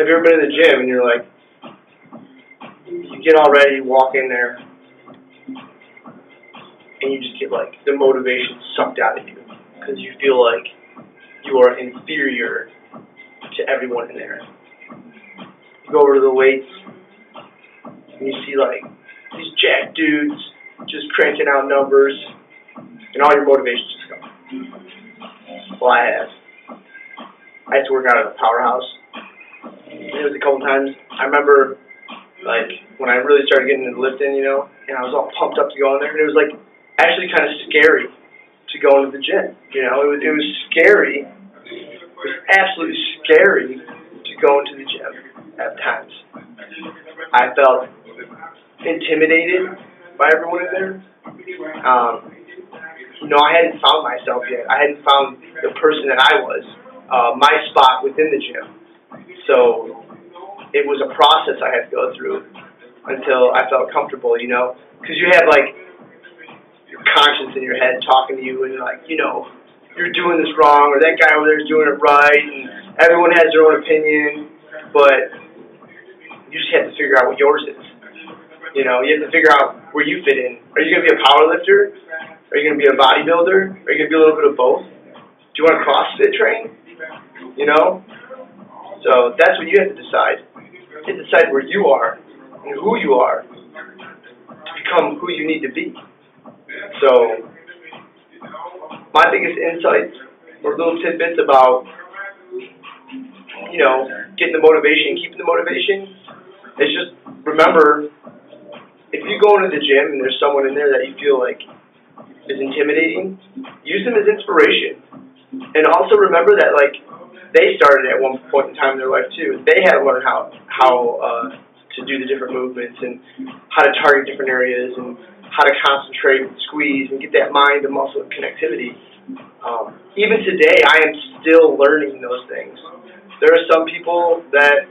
have you ever been in the gym and you're like, you get all ready, walk in there, and you just get like the motivation sucked out of you because you feel like you are inferior to everyone in there. You go over to the weights and you see like these jack dudes just cranking out numbers, and all your motivation just gone. Well, I had to work out at a powerhouse. It was a couple times. I remember, like, when I really started getting into lifting, and I was all pumped up to go in there, and it was, like, actually kind of scary to go into the gym, It was scary. It was absolutely scary to go into the gym at times. I felt intimidated by everyone in there. I hadn't found myself yet. I hadn't found the person that I was, my spot within the gym. So it was a process I had to go through until I felt comfortable, because you have like your conscience in your head talking to you and like, you're doing this wrong, or that guy over there is doing it right, and everyone has their own opinion, but you just have to figure out what yours is. You have to figure out where you fit in. Are you going to be a power lifter? Are you going to be a bodybuilder? Are you going to be a little bit of both? Do you want to CrossFit train? So that's what you have to decide. You have to decide where you are and who you are to become who you need to be. So my biggest insights or little tidbits about, getting the motivation, keeping the motivation, is just remember, if you go into the gym and there's someone in there that you feel like is intimidating, use them as inspiration. And also remember that, like, they started at one point in time in their life too. They had to learn how to do the different movements and how to target different areas and how to concentrate and squeeze and get that mind to muscle connectivity. Even today, I am still learning those things. There are some people that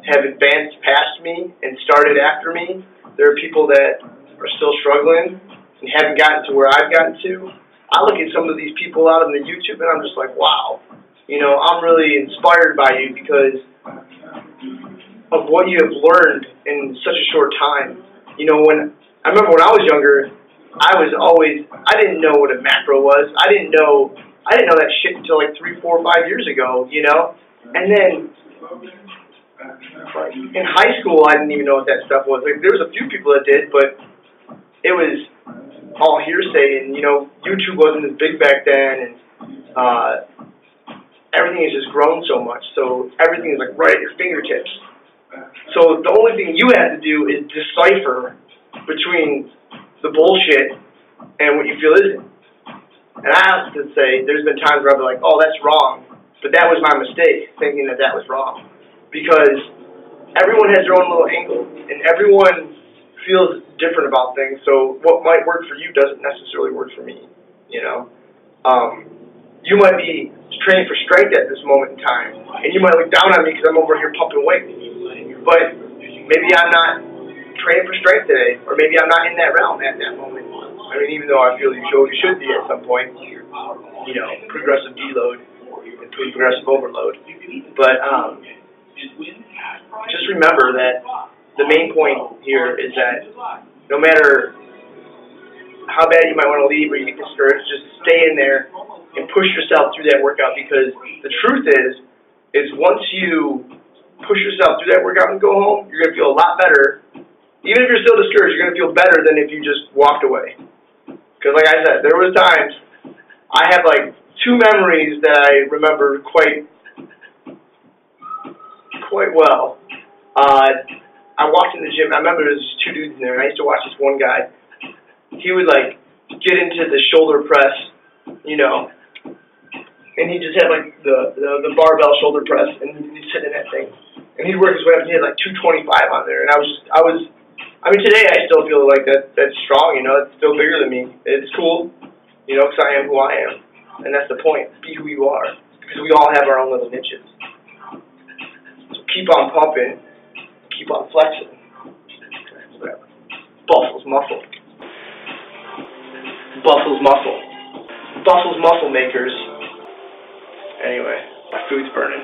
have advanced past me and started after me. There are people that are still struggling and haven't gotten to where I've gotten to. I look at some of these people out on the YouTube and I'm just like, wow. I'm really inspired by you because of what you have learned in such a short time. I remember when I was younger, I didn't know what a macro was. I didn't know that shit until like 3, 4, 5 years ago, And then like in high school, I didn't even know what that stuff was. Like, there was a few people that did, but it was all hearsay, and YouTube wasn't as big back then, and everything has just grown so much. So everything is like right at your fingertips. So the only thing you have to do is decipher between the bullshit and what you feel isn't. And I have to say, there's been times where I've been like, oh, that's wrong. But that was my mistake, thinking that was wrong. Because everyone has their own little angle, and everyone feels different about things. So what might work for you doesn't necessarily work for me, You might be training for strength at this moment in time, and you might look down on me because I'm over here pumping weight. But maybe I'm not training for strength today, or maybe I'm not in that realm at that moment. I mean, even though I feel you should be at some point, progressive deload and progressive overload. But just remember that the main point here is that no matter how bad you might want to leave or you get discouraged, just stay in there and push yourself through that workout, because the truth is once you push yourself through that workout and go home, you're going to feel a lot better. Even if you're still discouraged, you're going to feel better than if you just walked away. Because like I said, there was times, I have like 2 memories that I remember quite well. I walked in the gym. I remember there was 2 dudes in there, and I used to watch this one guy. He would like get into the shoulder press, and he just had like the barbell shoulder press, and he'd sit in that thing, and he'd work his way up, and he had like 225 on there, and I mean, today I still feel like that's strong, it's still bigger than me. It's cool, because I am who I am, and that's the point. Be who you are, because we all have our own little niches. So keep on pumping, keep on flexing. Bustle's muscle. Bustle's muscle. Bustle's muscle makers. Anyway, my food's burning.